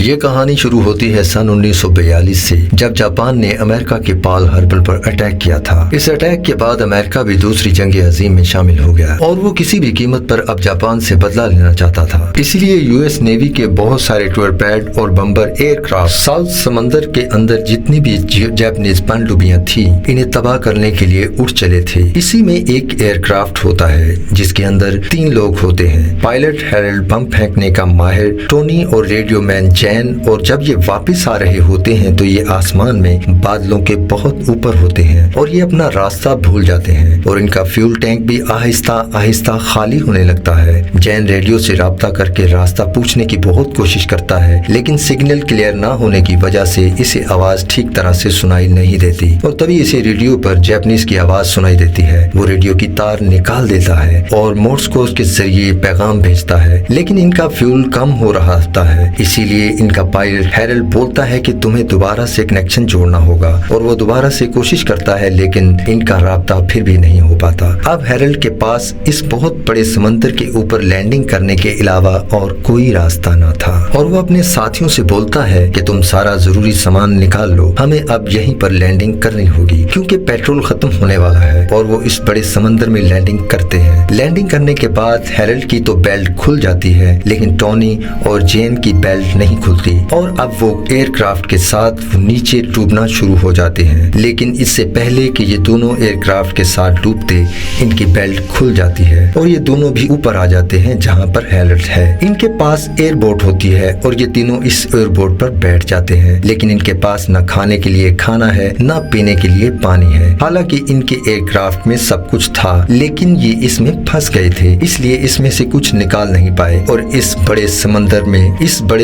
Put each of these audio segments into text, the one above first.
ये कहानी शुरू होती है सन 1942 से, जब जापान ने अमेरिका के पर्ल हार्बर पर अटैक किया था। इस अटैक के बाद अमेरिका भी दूसरी जंग अजीम में शामिल हो गया और वो किसी भी कीमत पर अब जापान से बदला लेना चाहता था। इसीलिए यूएस नेवी के बहुत सारे टॉरपेड और बम्बर एयरक्राफ्ट साउथ समंदर के अंदर जितनी भी जापानीज पनडुब्बियां थी, इन्हें तबाह करने के लिए उठ चले थे। इसी में एक एयरक्राफ्ट होता है जिसके अंदर 3 लोग होते हैं, पायलट हैरल्ड, बम फेंकने का माहिर टोनी और रेडियो मैन जैन। और जब ये वापस आ रहे होते हैं तो ये आसमान में बादलों के बहुत ऊपर होते हैं और ये अपना रास्ता भूल जाते हैं और इनका फ्यूल टैंक भी आहिस्ता आहिस्ता खाली होने लगता है। जैन रेडियो से राब्ता करके रास्ता पूछने की बहुत कोशिश करता है, लेकिन सिग्नल क्लियर ना होने की वजह से इसे आवाज ठीक तरह से सुनाई नहीं देती और तभी इसे रेडियो पर जापानीज की आवाज सुनाई देती है। वो रेडियो की तार निकाल देता है और मोर्स कोड के जरिए पैगाम भेजता है, लेकिन इनका फ्यूल कम हो रहा होता है। इसीलिए इनका पायलट हैरल्ड बोलता है कि तुम्हें दोबारा से कनेक्शन जोड़ना होगा और वो दोबारा से कोशिश करता है, लेकिन इनका राब्ता फिर भी नहीं हो पाता। अब हैरल्ड के पास इस बहुत बड़े समंदर के ऊपर लैंडिंग करने के अलावा और कोई रास्ता न था और वो अपने साथियों से बोलता है कि तुम सारा जरूरी सामान निकाल लो, हमें अब यहीं पर लैंडिंग करनी होगी क्योंकि पेट्रोल खत्म होने वाला है। और वो इस बड़े समंदर में लैंडिंग करते हैं। लैंडिंग करने के बाद हैरल्ड की तो बेल्ट खुल जाती है, लेकिन टोनी और जेन की बेल्ट नहीं खुलती और अब वो एयरक्राफ्ट के साथ नीचे डूबना शुरू हो जाते हैं। लेकिन इससे पहले कि ये दोनों एयरक्राफ्ट के साथ डूबते, इनकी बेल्ट खुल जाती है और ये दोनों भी ऊपर आ जाते हैं जहां पर हैरल्ड है। इनके पास एयरबोट होती है और ये तीनों इस एयरबोट पर बैठ जाते हैं, लेकिन इनके पास न खाने के लिए खाना है, न पीने के लिए पानी है। हालांकि इनके एयरक्राफ्ट में सब कुछ था, लेकिन ये इसमें फंस गए थे, इसलिए इसमें से कुछ निकाल नहीं पाए और इस बड़े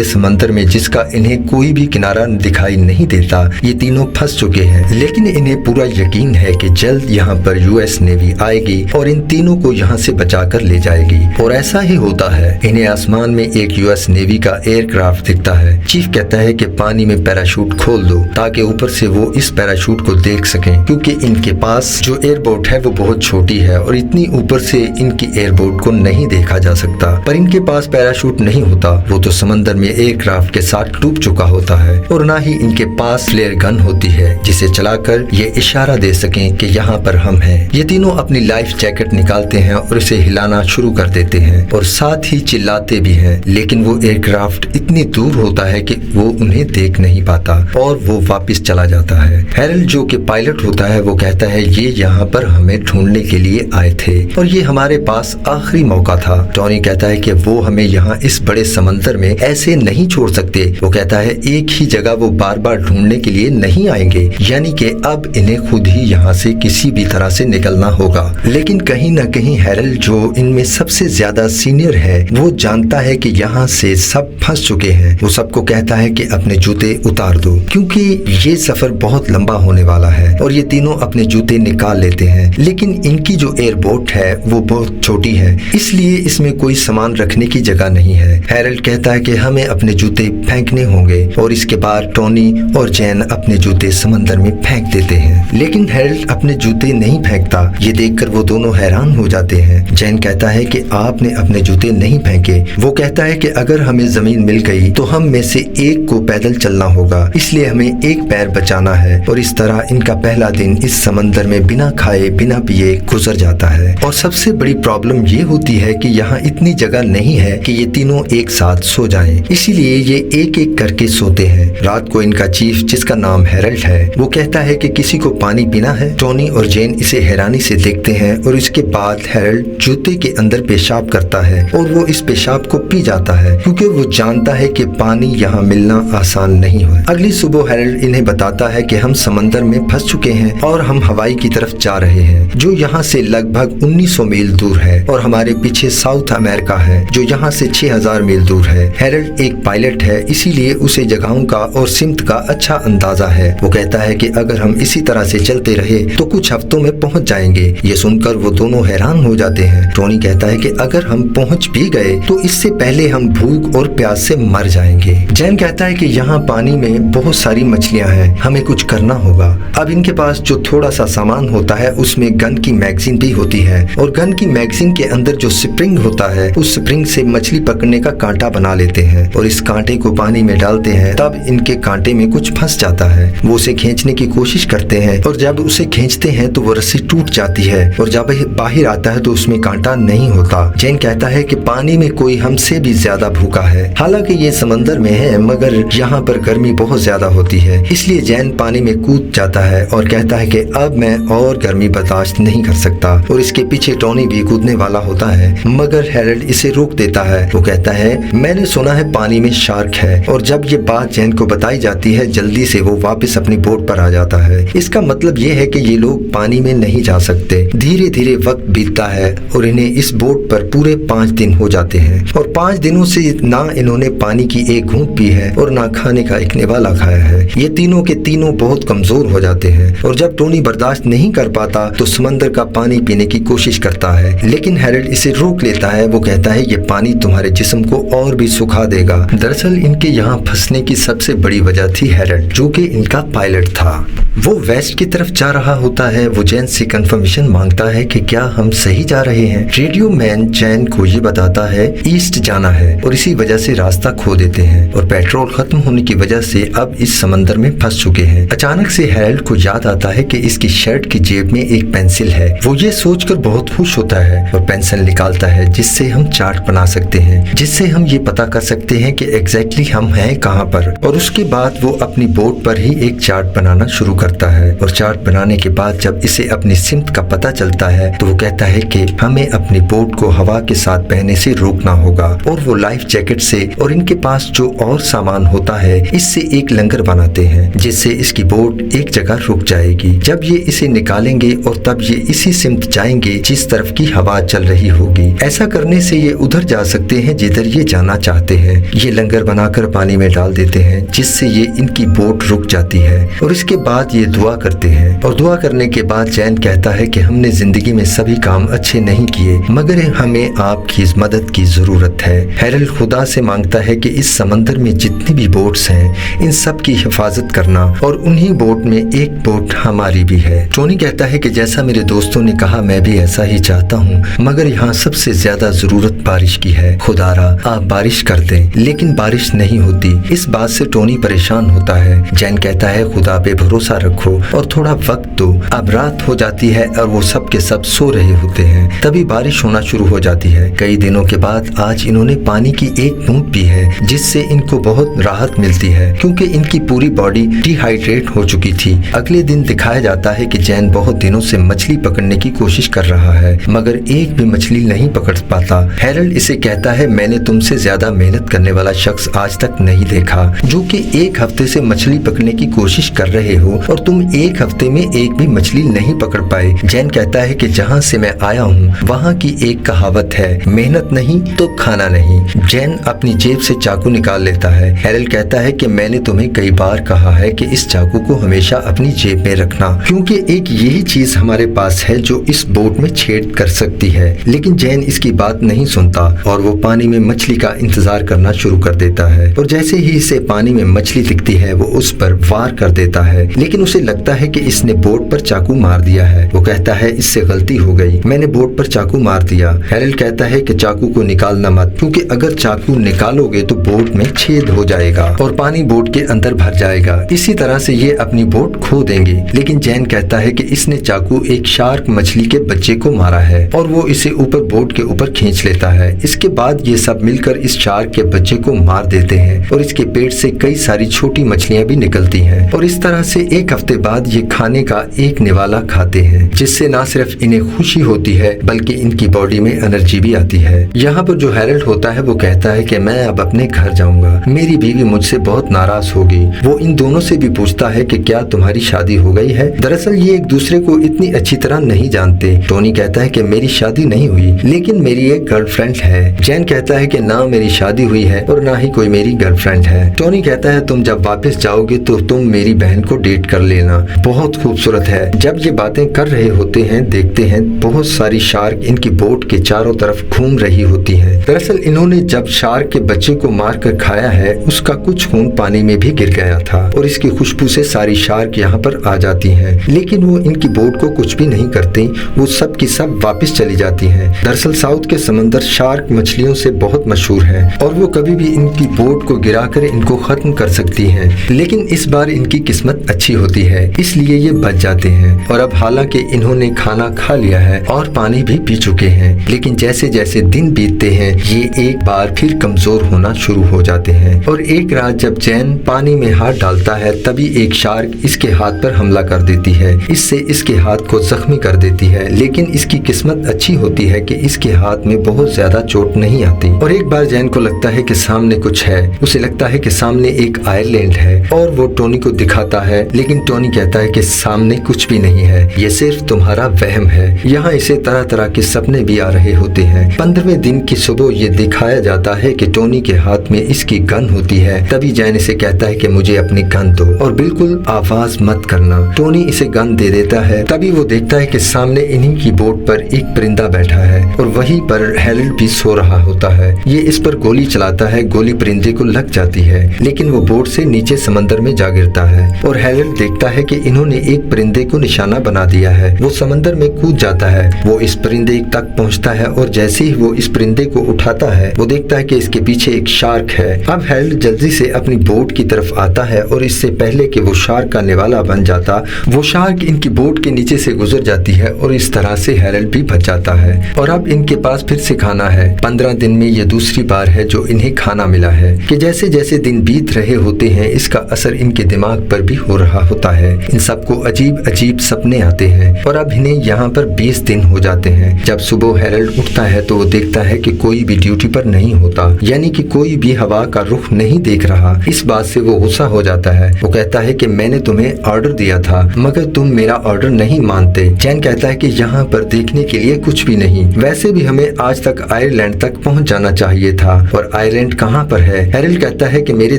समंदर में जिसका इन्हें कोई भी किनारा दिखाई नहीं देता, ये तीनों फंस चुके हैं। लेकिन इन्हें पूरा यकीन है कि जल्द यहाँ पर यूएस नेवी आएगी और इन तीनों को यहाँ से बचाकर ले जाएगी और ऐसा ही होता है। इन्हें आसमान में एक यूएस नेवी का एयरक्राफ्ट दिखता है। चीफ कहता है कि पानी में पैराशूट खोल दो ताकि ऊपर से वो इस पैराशूट को देख सकें, क्योंकि इनके पास जो एयरबोट है वो बहुत छोटी है और इतनी ऊपर से इनकी एयरबोट को नहीं देखा जा सकता। पर इनके पास पैराशूट नहीं होता, वो तो समंदर में एयरक्राफ्ट के साथ डूब चुका होता है और ना ही इनके पास फ्लेयर गन होती है जिसे चलाकर ये इशारा दे सकें कि यहाँ पर हम हैं। ये तीनों अपनी लाइफ जैकेट निकालते हैं और इसे हिलाना शुरू कर देते हैं और साथ ही चिल्लाते भी हैं, लेकिन वो एयरक्राफ्ट इतनी दूर होता है कि वो उन्हें देख नहीं पाता और वो वापस चला जाता है। हैरल्ड जो कि पायलट होता है वो कहता है ये यहाँ पर हमें ढूंढने के लिए आए थे और ये हमारे पास आखिरी मौका था। टोनी कहता है कि वो हमें यहाँ इस बड़े समंदर में ऐसे नहीं छोड़ सकते। वो कहता है एक ही जगह वो बार बार ढूंढने के लिए नहीं आएंगे, यानी कि अब इन्हें खुद ही यहाँ से किसी भी तरह से निकलना होगा। लेकिन कहीं न कहीं हैरल्ड जो इनमें सबसे ज्यादा सीनियर है, वो जानता है कि यहाँ से सब फंस चुके हैं। वो सबको कहता है कि अपने जूते उतार दो क्योंकि ये सफर बहुत लंबा होने वाला है और ये तीनों अपने जूते निकाल लेते हैं। लेकिन इनकी जो एयरबोट है वो बहुत छोटी है, इसलिए इसमें कोई सामान रखने की जगह नहीं है। हैरल्ड कहता है कि हमें अपने जूते फेंकने होंगे और इसके बाद टोनी और जैन अपने जूते समंदर में फेंक देते हैं। लेकिन हैरल्ड अपने जूते नहीं फेंकता। ये देखकर वो दोनों हैरान हो जाते हैं। जैन कहता है कि आपने अपने जूते नहीं फेंके। वो कहता है कि अगर हमें जमीन मिल गई तो हम में से एक को पैदल चलना होगा, इसलिए हमें एक पैर बचाना है। और इस तरह इनका पहला दिन इस समंदर में बिना खाए बिना पिए गुजर जाता है। और सबसे बड़ी प्रॉब्लम ये होती है कि यहाँ इतनी जगह नहीं है कि ये तीनों एक साथ सो जाएं, इसीलिए ये एक एक करके सोते हैं। रात को इनका चीफ जिसका नाम हैरल्ड है वो कहता है कि किसी को पानी पीना है। टोनी और जेन इसे हैरानी से देखते हैं और इसके बाद हैरल्ड जूते के अंदर पेशाब करता है और वो इस पेशाब को पी जाता है क्योंकि वो जानता है कि पानी यहाँ मिलना आसान नहीं है। अगली सुबह हैरल्ड इन्हें बताता है कि हम समंदर में फंस चुके हैं और हम हवाई की तरफ जा रहे हैं जो यहाँ से लगभग 1900 मील दूर है और हमारे पीछे साउथ अमेरिका है जो यहाँ से 6000 मील दूर है। हैरल्ड एक पायलट है, इसीलिए उसे जगहों का और सिमत का अच्छा अंदाजा है। वो कहता है कि अगर हम इसी तरह से चलते रहे तो कुछ हफ्तों में पहुंच जाएंगे। ये सुनकर वो दोनों हैरान हो जाते हैं। टोनी कहता है कि अगर हम पहुंच भी गए तो इससे पहले हम भूख और प्यास से मर जाएंगे। जैन कहता है कि यहाँ पानी में बहुत सारी मछलियाँ हैं, हमें कुछ करना होगा। अब इनके पास जो थोड़ा सा सामान होता है उसमें गन की मैगजीन भी होती है और गन की मैगजीन के अंदर जो स्प्रिंग होता है उस स्प्रिंग से मछली पकड़ने का कांटा बना लेते हैं और इस कांटे कांटे को पानी में डालते हैं तब इनके कांटे में कुछ फंस जाता है। वो उसे खींचने की कोशिश करते हैं और जब उसे खींचते हैं तो वो रस्सी टूट जाती है और जब बाहर आता है तो उसमें कांटा नहीं होता। जैन कहता है कि पानी में कोई हमसे भी ज्यादा भूखा है। हालांकि ये समंदर में है मगर यहाँ पर गर्मी बहुत ज्यादा होती है, इसलिए जैन पानी में कूद जाता है और कहता है कि अब मैं और गर्मी बर्दाश्त नहीं कर सकता। और इसके पीछे टोनी भी कूदने वाला होता है मगर हैरोल्ड इसे रोक देता है। वो कहता है मैंने सुना है पानी में शार्क है। और जब ये बात जैन को बताई जाती है जल्दी से वो वापस अपनी बोट पर आ जाता है। इसका मतलब ये है कि ये लोग पानी में नहीं जा सकते। धीरे धीरे वक्त बीतता है और इन्हें इस बोट पर पूरे 5 दिन हो जाते हैं और 5 दिनों से ना इन्होंने पानी की एक घूंट पी है और ना खाने का एक निवाला खाया है। ये तीनों के तीनों बहुत कमजोर हो जाते हैं और जब टोनी बर्दाश्त नहीं कर पाता तो समंदर का पानी पीने की कोशिश करता है, लेकिन हैरोल्ड इसे रोक लेता है। वो कहता है ये पानी तुम्हारे जिस्म को और भी सुखा देगा। दरअसल इनके यहाँ फंसने की सबसे बड़ी वजह थी हैरोल्ड, जो कि इनका पायलट था। वो वेस्ट की तरफ जा रहा होता है। वो जैन से कंफर्मेशन मांगता है कि क्या हम सही जा रहे हैं। रेडियो मैन जैन को ये बताता है ईस्ट जाना है और इसी वजह से रास्ता खो देते हैं और पेट्रोल खत्म होने की वजह से अब इस समंदर में फंस चुके हैं। अचानक से हैरोल्ड को याद आता है कि इसकी शर्ट की जेब में एक पेंसिल है। वो ये सोचकर बहुत खुश होता है और पेंसिल निकालता है जिससे हम चार्ट बना सकते हैं, जिससे हम ये पता कर सकते हैं कि एग्जैक्टली हम हैं कहाँ पर। और उसके बाद वो अपनी बोट पर ही एक चार्ट बनाना शुरू करता है और चार्ट बनाने के बाद जब इसे अपनी सिमत का पता चलता है तो वो कहता है कि हमें अपनी बोट को हवा के साथ बहने से रोकना होगा। और वो लाइफ जैकेट से और इनके पास जो और सामान होता है इससे एक लंगर बनाते हैं जिससे इसकी बोट एक जगह रुक जाएगी। जब ये इसे निकालेंगे और तब ये इसी सिमत जाएंगे जिस तरफ की हवा चल रही होगी। ऐसा करने से ये उधर जा सकते हैं जिधर ये जाना चाहते हैं। ये लंगर बनाकर पानी में डाल देते हैं जिससे ये इनकी बोट रुक जाती है और इसके बाद ये दुआ करते हैं। और दुआ करने के बाद जैन कहता है कि हमने जिंदगी में सभी काम अच्छे नहीं किए मगर हमें आपकी मदद की जरूरत है। हैरोल्ड खुदा से मांगता है कि इस समंदर में जितनी भी बोट्स हैं इन सब की हिफाजत करना और उन्हीं बोट में एक बोट हमारी भी है। टोनी कहता है कि जैसा मेरे दोस्तों ने कहा मैं भी ऐसा ही चाहता हूँ मगर यहाँ सबसे ज्यादा जरूरत बारिश की है। खुदारा आप बारिश कर दें, लेकिन बारिश नहीं होती। इस बात से टोनी परेशान होता है। जैन कहता है खुदा पे भरोसा रखो और थोड़ा वक्त दो। अब रात हो जाती है और वो सब के सब सो रहे होते हैं, तभी बारिश होना शुरू हो जाती है। कई दिनों के बाद आज इन्होंने पानी की एक बूंद पी है जिससे इनको बहुत राहत मिलती है क्योंकि इनकी पूरी बॉडी डिहाइड्रेट हो चुकी थी। अगले दिन दिखाया जाता है कि जैन बहुत दिनों से मछली पकड़ने की कोशिश कर रहा है मगर एक भी मछली नहीं पकड़ पाता। हैरोल्ड इसे कहता है मैंने तुमसे ज्यादा मेहनत करने वाला शख्स आज तक नहीं देखा जो कि 1 हफ्ते से मछली पकड़ने की कोशिश कर रहे हो और तुम 1 हफ्ते में एक भी मछली नहीं पकड़ पाए। जैन कहता है कि जहाँ से मैं आया हूँ वहाँ की एक कहावत है मेहनत नहीं तो खाना नहीं। जैन अपनी जेब से चाकू निकाल लेता है। हैरोल्ड कहता है कि मैंने तुम्हें कई बार कहा है कि इस चाकू को हमेशा अपनी जेब में रखना क्योंकि एक यही चीज हमारे पास है जो इस बोट में छेद कर सकती है। लेकिन जैन इसकी बात नहीं सुनता और वो पानी में मछली का इंतजार करना शुरू कर देता है और जैसे ही इसे पानी में मछली दिखती है वो उस पर वार कर देता है, लेकिन उसे लगता है कि इसने बोट पर चाकू मार दिया है। वो कहता है इससे गलती हो गई, मैंने बोट पर चाकू मार दिया। हैरोल्ड कहता है कि चाकू को निकालना मत क्योंकि अगर चाकू निकालोगे तो बोट में छेद हो जाएगा और पानी बोट के अंदर भर जाएगा। इसी तरह से ये अपनी बोट खो देंगे। लेकिन जैन कहता है कि इसने चाकू एक शार्क मछली के बच्चे को मारा है और वो इसे ऊपर बोट के ऊपर खींच लेता है। इसके बाद ये सब मिलकर इस शार्क के बच्चे को मार देते हैं और इसके पेट से कई सारी छोटी मछलियां भी निकलती हैं और इस तरह से 1 हफ्ते बाद ये खाने का एक निवाला खाते हैं जिससे न सिर्फ इन्हें खुशी होती है बल्कि इनकी बॉडी में एनर्जी भी आती है। यहाँ पर जो हैरोल्ड होता है वो कहता है कि मैं अब अपने घर जाऊंगा, मेरी बीवी मुझसे बहुत नाराज होगी। वो इन दोनों से भी पूछता है कि क्या तुम्हारी शादी हो गई है। दरअसल ये एक दूसरे को इतनी अच्छी तरह नहीं जानते। टोनी कहता है कि मेरी शादी नहीं हुई लेकिन मेरी एक गर्लफ्रेंड है। जैन कहता है कि ना मेरी शादी हुई है और ना ही कोई मेरी गर्लफ्रेंड है। टोनी कहता है तुम जब वापस जाओगे तो तुम मेरी बहन को डेट कर लेना बहुत खूबसूरत है। जब ये बातें कर रहे होते हैं देखते हैं बहुत सारी शार्क इनकी बोट के चारों तरफ घूम रही होती हैं। दरअसल इन्होंने जब शार्क के बच्चे को मार कर खाया है उसका कुछ खून पानी में भी गिर गया था और इसकी खुशबू से सारी शार्क यहाँ पर आ जाती हैं, लेकिन वो इनकी बोट को कुछ भी नहीं करती, वो सब की सब वापस चली जाती हैं। दरअसल साउथ के समंदर शार्क मछलियों से बहुत मशहूर है और वो कभी भी इनकी बोट को गिराकर इनको खत्म कर सकती हैं, लेकिन इस बार इनकी किस्मत अच्छी होती है इसलिए ये बच जाते हैं। और अब हालांकि इन्होंने खाना खा लिया है और पानी भी पी चुके हैं, लेकिन जैसे जैसे दिन बीतते हैं ये एक बार फिर कमजोर होना शुरू हो जाते हैं। और एक रात जब जैन पानी में हाथ डालता है तभी एक शार्क इसके हाथ पर हमला कर देती है, इससे इसके हाथ को जख्मी कर देती है, लेकिन इसकी किस्मत अच्छी होती है कि इसके हाथ में बहुत ज्यादा चोट नहीं आती। और एक बार जैन को लगता है कि सामने कुछ है, उसे लगता है कि सामने एक आयरलैंड है और वो टोनी को दिखाता है, लेकिन टोनी कहता है कि सामने कुछ भी नहीं है, ये सिर्फ तुम्हारा वहम है। यहाँ इसे तरह तरह के सपने भी आ रहे होते हैं। 15वें दिन की सुबह ये दिखाया जाता है कि टोनी के हाथ में इसकी गन होती है। तभी जैन इसे कहता है कि मुझे अपनी गन दो और बिल्कुल आवाज मत करना। टोनी इसे गन दे देता है। तभी वो देखता है कि सामने इन्हीं की बोट पर एक परिंदा बैठा है और वहीं पर हैरल्ड भी सो रहा होता है। ये इस पर गोली चलाता है, गोली परिंदे को लग जाती है, लेकिन वो बोट से नीचे समंदर में जा गिरता है और हैरल्ड देखता है कि इन्होंने एक परिंदे को निशाना बना दिया है। वो समंदर में कूद जाता है, वो इस परिंदे तक पहुंचता है और जैसे ही वो इस परिंदे को उठाता है वो देखता है कि इसके पीछे एक शार्क है। अब हैरल्ड जल्दी से अपनी बोट की तरफ आता है और इससे पहले कि वो शार्क का निवाला बन जाता, वो शार्क इनकी बोट के नीचे से गुजर जाती है और इस तरह से हैरल्ड भी बच जाता है। और अब इनके पास फिर से खाना है। 15 दिन में ये दूसरी बार है जो इन्हें खाना मिला है कि जैसे जैसे दिन बीत रहे होते हैं इसका असर इनके दिमाग पर भी हो रहा होता है। इन सबको अजीब अजीब सपने आते हैं और अब इन्हें यहाँ पर 20 दिन हो जाते हैं। जब सुबह हैरल्ड उठता है तो वो देखता है कि कोई भी ड्यूटी पर नहीं होता, यानी कि कोई भी हवा का रुख नहीं देख रहा। इस बात से वो गुस्सा हो जाता है। वो कहता है कि मैंने तुम्हें ऑर्डर दिया था मगर तुम मेरा ऑर्डर नहीं मानते। जैन कहता है कि यहाँ पर देखने के लिए कुछ भी नहीं, वैसे भी हमें आज तक आयरलैंड तक पहुँच जाना चाहिए था और आयरलैंड कहाँ पर है। हैरल्ड कहता है कि मेरे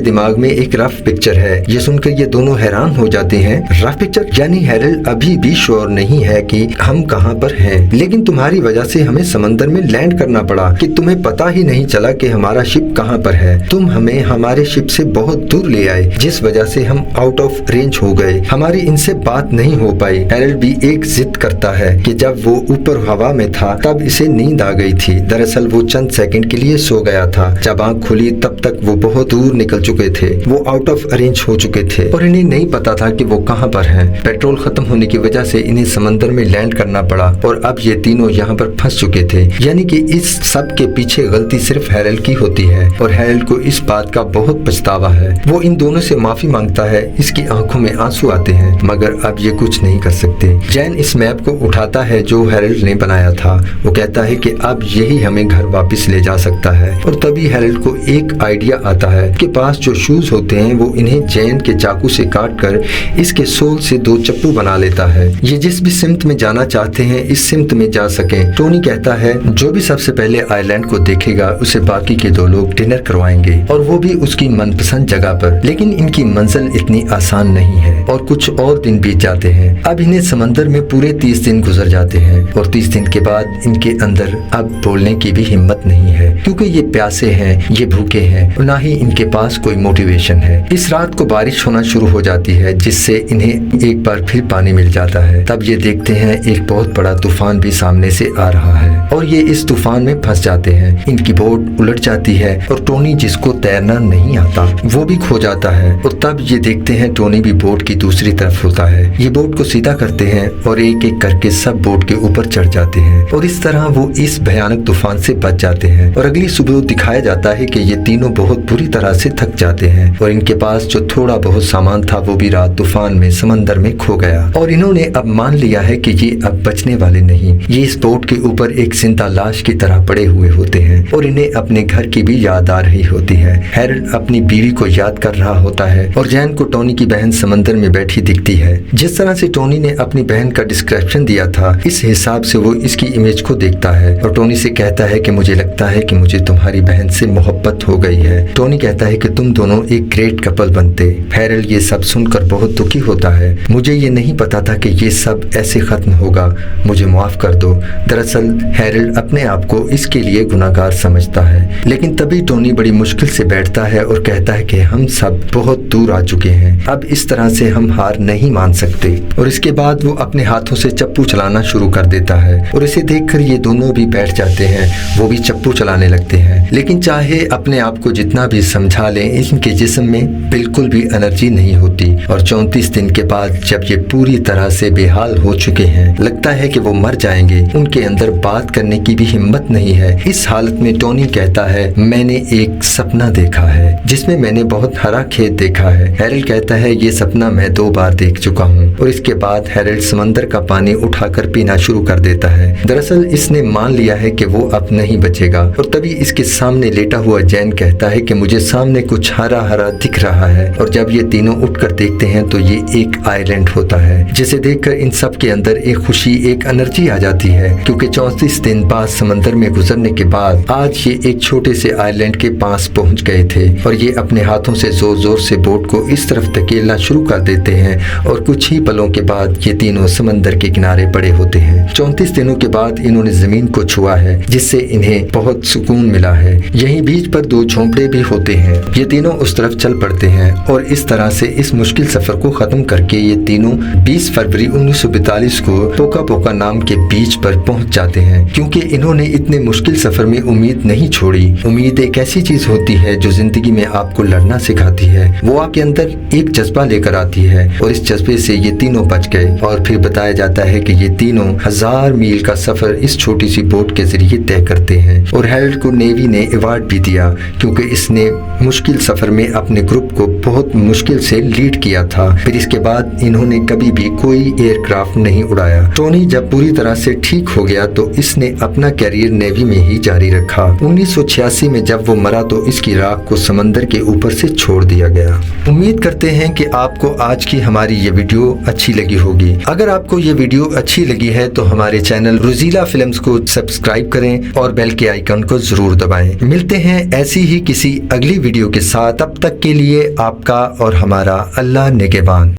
दिमाग में एक रफ पिक्चर है। ये सुनकर ये दोनों हैरान हो जाते हैं। रफ पिक्चर यानी हैरल्ड अभी भी श्योर नहीं है कि हम कहाँ पर हैं, लेकिन तुम्हारी वजह से हमें समंदर में लैंड करना पड़ा कि तुम्हें पता ही नहीं चला कि हमारा शिप कहाँ पर है। तुम हमें हमारे शिप से बहुत दूर ले आए जिस वजह से हम आउट ऑफ रेंज हो गए, हमारी इनसे बात नहीं हो पाई। हैरल्ड भी एक जिद करता है कि जब वो ऊपर हवा में था तब इसे नींद आ गई थी। दरअसल वो चंद सेकंड के लिए सो गया था। जब आँख खुली तब तक वो बहुत दूर निकल चुके थे, वो आउट ऑफ रेंज हो चुके थे और इन्हें नहीं पता था कि वो कहाँ पर हैं। पेट्रोल खत्म होने की वजह से इन्हें समंदर में लैंड करना पड़ा और अब ये तीनों यहाँ पर फंस चुके थे, यानी कि इस सब के पीछे गलती सिर्फ हैरल्ड की होती है और हैरल्ड को इस बात का बहुत पछतावा है। वो इन दोनों से माफी मांगता है। इसकी आंखों में आंसू आते हैं मगर अब ये कुछ नहीं कर सकते। जैन इस मैप को उठाता है जो हैरल्ड ने बनाया था। वो कहता है कि अब यही हमें घर वापस ले जा सकता है और तभी हैरल्ड को एक आइडिया आता है कि पास जो शूज होते हैं वो इन्हें जैन के चाकू से काट कर इसके सोल से 2 चप्पू बना लेता है। ये जिस भी सिमत में जाना चाहते हैं इस सिमत में जा सके। टोनी कहता है जो भी सबसे पहले आइलैंड को देखेगा उसे बाकी के 2 लोग डिनर करवाएंगे और वो भी उसकी मनपसंद जगह पर। लेकिन इनकी मंजिल इतनी आसान नहीं है और कुछ और दिन बीत जाते हैं। अब इन्हें समंदर में पूरे 30 दिन गुजर जाते हैं और 30 दिन के बाद इनके अंदर अब बोलने की भी हिम्मत नहीं है क्योंकि ये प्यासे हैं, ये भूखे हैं और ना ही इनके पास कोई मोटिवेशन है। इस रात को बारिश होना शुरू हो जाती है जिससे इन्हें एक बार फिर पानी मिल जाता है। तब ये देखते हैं एक बहुत बड़ा तूफान भी सामने से आ रहा है और ये इस तूफान में फंस जाते हैं। इनकी बोट उलट जाती है और टोनी जिसको तैरना नहीं आता वो भी खो जाता है और तब ये देखते हैं टोनी भी बोट की दूसरी तरफ होता है। ये बोट को सीधा करते हैं और एक एक करके सब बोट के ऊपर चढ़ जाते हैं और इस तरह वो इस भयानक तूफान से बच जाते हैं। और अगली सुबह दिखाया जाता है कि ये तीनों बहुत बुरी तरह से थक जाते हैं और इनके पास जो थोड़ा बहुत सामान था वो भी रात तूफान में समंदर में खो गया और इन्होंने अब मान लिया है कि ये अब बचने वाले नहीं। ये इस बोट के ऊपर एक जिंदा लाश की तरह पड़े हुए होते हैं और इन्हें अपने घर की भी याद आ रही होती है। हैरल्ड अपनी बीवी को याद कर रहा होता है और जैन को टोनी की बहन समंदर में बैठी दिखती है। जिस तरह से टोनी ने अपनी बहन का डिस्क्रिप्शन दिया था इस हिसाब से वो इसकी इमेज को देखता है और टोनी से कहता है कि मुझे लगता है कि मुझे तुम्हारी बहन से मोहब्बत हो गई है। टोनी कहता है कि तुम दोनों एक ग्रेट कपल बनते। हैरल्ड ये सब सुनकर बहुत बहुत दुखी होता है। मुझे ये नहीं पता था कि ये सब ऐसे खत्म होगा, मुझे माफ कर दो। दरअसल हैरोल्ड अपने आप को इसके लिए गुनाहगार समझता है, लेकिन तभी टोनी बड़ी मुश्किल से बैठता है और कहता है कि हम सब बहुत दूर आ चुके हैं, अब इस तरह से हम हार नहीं मान सकते। और इसके बाद वो अपने हाथों से चप्पू चलाना शुरू कर देता है और इसे देखकर ये दोनों भी बैठ जाते हैं, वो भी चप्पू चलाने लगते हैं। लेकिन चाहे अपने आप को जितना भी समझा लें, इनके जिस्म में बिल्कुल भी एनर्जी नहीं होती। और 34 दिन के बाद जब ये पूरी तरह से बेहाल हो चुके हैं, लगता है कि वो मर जाएंगे, उनके अंदर बात करने की भी हिम्मत नहीं है। इस हालत में टोनी कहता है, मैंने एक सपना देखा है जिसमें मैंने बहुत हरा खेत देखा है। हैरोल्ड कहता है, ये सपना मैं 2 बार देख चुका हूँ। और इसके बाद हैरोल्ड समंदर का पानी उठाकर पीना शुरू कर देता है। दरअसल इसने मान लिया है कि वो अब नहीं बचेगा। और तभी इसके सामने लेटा हुआ जैन कहता है कि मुझे सामने कुछ हरा हरा दिख रहा है। और जब ये तीनों उठकर देखते हैं तो ये एक आइलैंड होता है, जिसे देखकर इन सब के अंदर एक खुशी, एक एनर्जी आ जाती है, क्योंकि 34 दिन बाद समंदर में गुजरने के बाद आज ये एक छोटे से आइलैंड के पास पहुंच गए थे। और ये अपने हाथों से जोर जोर से बोट को इस तरफ धकेलना शुरू कर देते हैं और कुछ ही पलों के बाद ये तीनों समंदर के किनारे पड़े होते हैं। 34 दिनों के बाद इन्होंने जमीन को छुआ है, जिससे इन्हें बहुत सुकून मिला है। यहीं बीच पर 2 झोंपड़े भी होते हैं। ये तीनों उस तरफ चल पड़ते हैं और इस तरह से इस मुश्किल सफर को खत्म करके ये तीनों 20 फरवरी 1942 को पोका पोका नाम के बीच पर पहुंच जाते हैं, क्योंकि इन्होंने इतने मुश्किल सफर में उम्मीद नहीं छोड़ी। उम्मीद एक ऐसी चीज होती है जो जिंदगी में आपको लड़ना सिखाती है, वो आपके अंदर एक जज्बा लेकर आती है। और इस जज्बे से ये तीनों बच गए। और फिर बताया जाता है कि ये तीनों 1000 मील का सफर इस छोटी सी बोट के जरिए तय करते हैं। और हैरोल्ड को नेवी ने अवार्ड भी दिया, क्योंकि इसने मुश्किल सफर में अपने ग्रुप को बहुत मुश्किल से लीड किया था। फिर इसके बाद इन्होंने कभी भी कोई एयरक्राफ्ट नहीं उड़ाया। टोनी जब पूरी तरह से ठीक हो गया तो इसने अपना कैरियर नेवी में ही जारी रखा। 1986 में जब वो मरा तो इसकी राख को समंदर के ऊपर से छोड़ दिया गया। उम्मीद करते हैं कि आपको आज की हमारी ये वीडियो अच्छी लगी होगी। अगर आपको ये वीडियो अच्छी लगी है तो हमारे चैनल रोजीला फिल्म्स को सब्सक्राइब करें और बेल के आइकन को जरूर दबाएं। मिलते हैं ऐसी ही किसी अगली वीडियो के साथ। तब तक के लिए आपका और हमारा अल्लाह निगहबान।